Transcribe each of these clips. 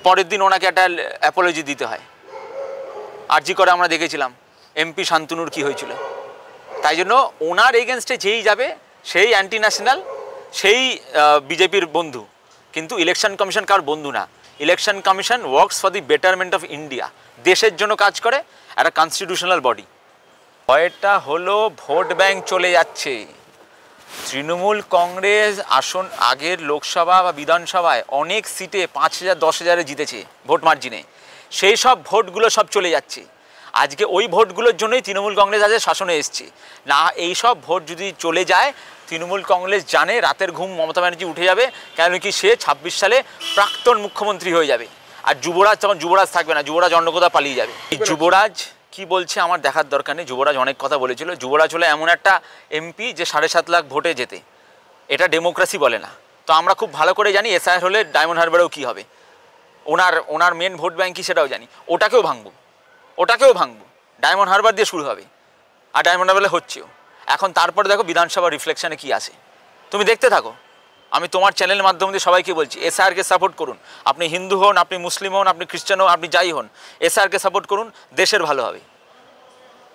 পরের দিন ওনাকে একটা অ্যাপোলজি দিতে হয়। আরজি করে আমরা দেখেছিলাম এমপি শান্তনুর কি হয়েছিল। তাই জন্য ওনার এগেনস্টে যেই যাবে সেই অ্যান্টি ন্যাশনাল, সেই বিজেপির বন্ধু। কিন্তু ইলেকশন কমিশন কার বন্ধু না। Election commission works for the betterment of India, দেশের জন্য কাজ করে, একটা কনস্টিটিউশনাল বডি। ভয়টা হলো ভোট ব্যাংক চলে যাচ্ছে। তৃণমূল কংগ্রেস আসন আগের লোকসভা বা বিধানসভায় অনেক সিটে 5,000 10,000-এ জিতেছে ভোট মার্জিনে, সেই সব ভোটগুলো সব চলে যাচ্ছে। আজকে ওই ভোটগুলোর জন্যই তৃণমূল কংগ্রেস আজ শাসনে এসছে না। এই সব ভোট যদি চলে যায়, তৃণমূল কংগ্রেস জানে রাতের ঘুম মমতা ব্যানার্জি উঠে যাবে, কেন কি সে 26 সালে প্রাক্তন মুখ্যমন্ত্রী হয়ে যাবে। আর যুবরাজ তখন যুবরাজ থাকবে না, যুবরাজ অন্য কোথাও পালিয়ে যাবে। যুবরাজ কি বলছে আমার দেখার দরকার নেই। যুবরাজ অনেক কথা বলেছিল। যুবরাজ হলো এমন একটা এমপি যে 7.5 লাখ ভোটে যেতে, এটা ডেমোক্রেসি বলে না। তো আমরা খুব ভালো করে জানি এসআইআর হলে ডায়মন্ড হারবারেও কী হবে, ওনার মেন ভোট ব্যাংক কি সেটাও জানি। ওটাকেও ভাঙবো, ডায়মন্ড হারবার দিয়ে শুরু হবে, আর ডায়মন্ড হারবারে হচ্ছেও এখন। তারপরে দেখো বিধানসভা রিফ্লেকশনে কি আসে, তুমি দেখতে থাকো। আমি তোমার চ্যানেলের মাধ্যমে দিয়ে সবাইকে বলছি, এসআইআরকে সাপোর্ট করুন। আপনি হিন্দু হন, আপনি মুসলিম হন, আপনি খ্রিস্টান হন, আপনি যাই হন, এসআইআরকে সাপোর্ট করুন, দেশের ভালো হবে।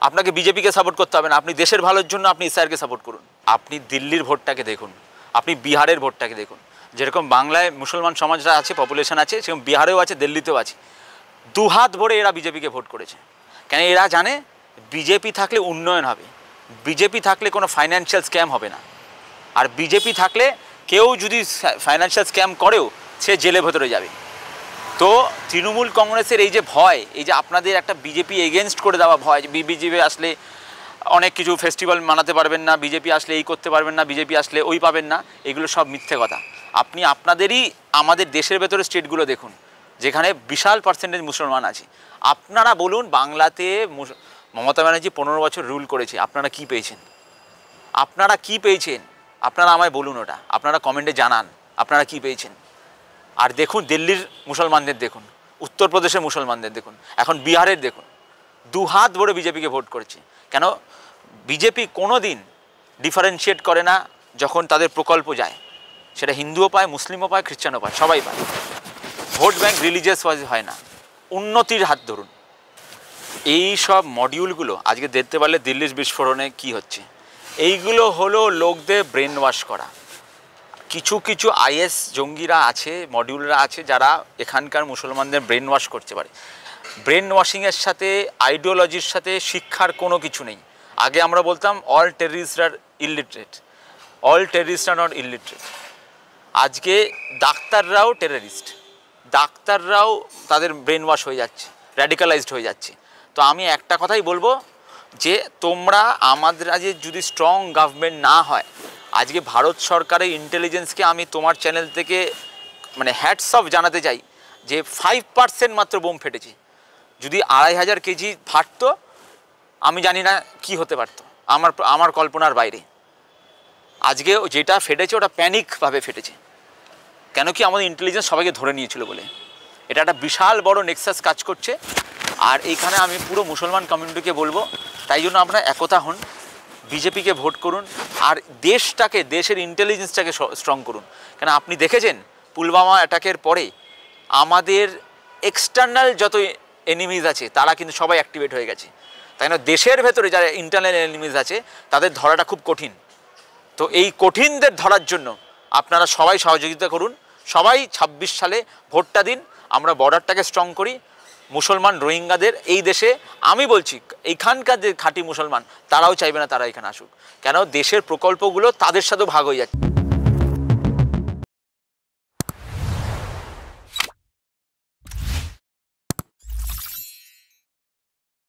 আপনাকে বিজেপিকে সাপোর্ট করতে হবে না, আপনি দেশের ভালোর জন্য আপনি এসআইআরকে সাপোর্ট করুন। আপনি দিল্লির ভোটটাকে দেখুন, আপনি বিহারের ভোটটাকে দেখুন। যেরকম বাংলায় মুসলমান সমাজরা আছে, পপুলেশন আছে, সেরকম বিহারেও আছে, দিল্লিতেও আছে। দুহাত ভরে এরা বিজেপিকে ভোট করেছে। কেন? এরা জানে বিজেপি থাকলে উন্নয়ন হবে, বিজেপি থাকলে কোনো ফাইন্যান্সিয়াল স্ক্যাম হবে না। আর বিজেপি থাকলে কেউ যদি ফাইন্যান্সিয়াল স্ক্যাম করেও সে জেলের ভেতরে যাবে। তো তৃণমূল কংগ্রেসের এই যে ভয়, এই যে আপনাদের একটা বিজেপি এগেনস্ট করে দেওয়া ভয়, বিজেপি আসলে অনেক কিছু ফেস্টিভ্যাল মানাতে পারবেন না, বিজেপি আসলে এই করতে পারবেন না, বিজেপি আসলে ওই পাবেন না, এগুলো সব মিথ্যে কথা। আপনি আপনাদেরই আমাদের দেশের ভেতরে স্টেটগুলো দেখুন, যেখানে বিশাল পার্সেন্টেজ মুসলমান আছে। আপনারা বলুন, বাংলাতে মমতা ব্যানার্জি 15 বছর রুল করেছে, আপনারা কি পেয়েছেন? আপনারা আমায় বলুন, ওটা আপনারা কমেন্টে জানান আপনারা কি পেয়েছেন। আর দেখুন দিল্লির মুসলমানদের দেখুন, উত্তরপ্রদেশের মুসলমানদের দেখুন, এখন বিহারের দেখুন, দুহাত ভরে বিজেপিকে ভোট করছে। কেন? বিজেপি কোনো দিন ডিফারেন্সিয়েট করে না যখন তাদের প্রকল্প যায়, সেটা হিন্দুও পায়, মুসলিমও পায়, খ্রিস্টানও পায়, সবাই পায়। ভোট ব্যাংক রিলিজিয়াস ওয়াইজ হয় না। উন্নতির হাত ধরুন। এই সব মডিউলগুলো আজকে দেখতে পারলে দিল্লির বিস্ফোরণে কি হচ্ছে, এইগুলো হলো লোকদের ব্রেন ওয়াশ করা। কিছু কিছু আইএস জঙ্গিরা আছে, মডিউলরা আছে, যারা এখানকার মুসলমানদের ব্রেন ওয়াশ করতে পারে। ব্রেন ওয়াশিংয়ের সাথে, আইডিওলজির সাথে শিক্ষার কোনো কিছু নেই। আগে আমরা বলতাম অল টেররিস্ট আর ইলিটারেট, অল টেররিস্ট আর নট ইলিটারেট। আজকে ডাক্তাররাও টেররিস্ট, ডাক্তাররাও তাদের ব্রেন ওয়াশ হয়ে যাচ্ছে, র্যাডিক্যালাইজড হয়ে যাচ্ছে। তো আমি একটা কথাই বলবো যে তোমরা আমাদের আজকে যদি স্ট্রং গভর্নমেন্ট না হয়, আজকে ভারত সরকারের ইন্টেলিজেন্সকে আমি তোমার চ্যানেল থেকে মানে হ্যাটস অফ জানাতে চাই যে 5% মাত্র বোম ফেটেছে। যদি 2,500 কেজি ফাটতো, আমি জানি না কি হতে পারতো, আমার কল্পনার বাইরে। আজকে যেটা ফেটেছে ওটা প্যানিকভাবে ফেটেছে। কেন কি? আমাদের ইন্টেলিজেন্স সবাইকে ধরে নিয়েছিল বলে। এটা একটা বিশাল বড় নেক্সাস কাজ করছে। আর এইখানে আমি পুরো মুসলমান কমিউনিটিকে বলবো, তাই জন্য আপনারা একতা হন, বিজেপিকে ভোট করুন, আর দেশটাকে, দেশের ইন্টেলিজেন্সটাকে স্ট্রং করুন। কেন আপনি দেখেছেন পুলওয়ামা অ্যাটাকের পরে আমাদের এক্সটার্নাল যত এনিমিজ আছে তারা কিন্তু সবাই অ্যাক্টিভেট হয়ে গেছে। তাই না? দেশের ভেতরে যারা ইন্টারনাল এনিমিজ আছে তাদের ধরাটা খুব কঠিন। তো এই কঠিনদের ধরার জন্য আপনারা সবাই সহযোগিতা করুন, সবাই 26 সালে ভোটটা দিন, আমরা বর্ডারটাকে স্ট্রং করি। মুসলমান রোহিঙ্গাদের এই দেশে, আমি বলছি এইখানকার যে খাঁটি মুসলমান, তারাও চাইবে না তারা এখানে আসুক। কেন? দেশের প্রকল্পগুলো তাদের সাথেও ভাগ হয়ে যাচ্ছে।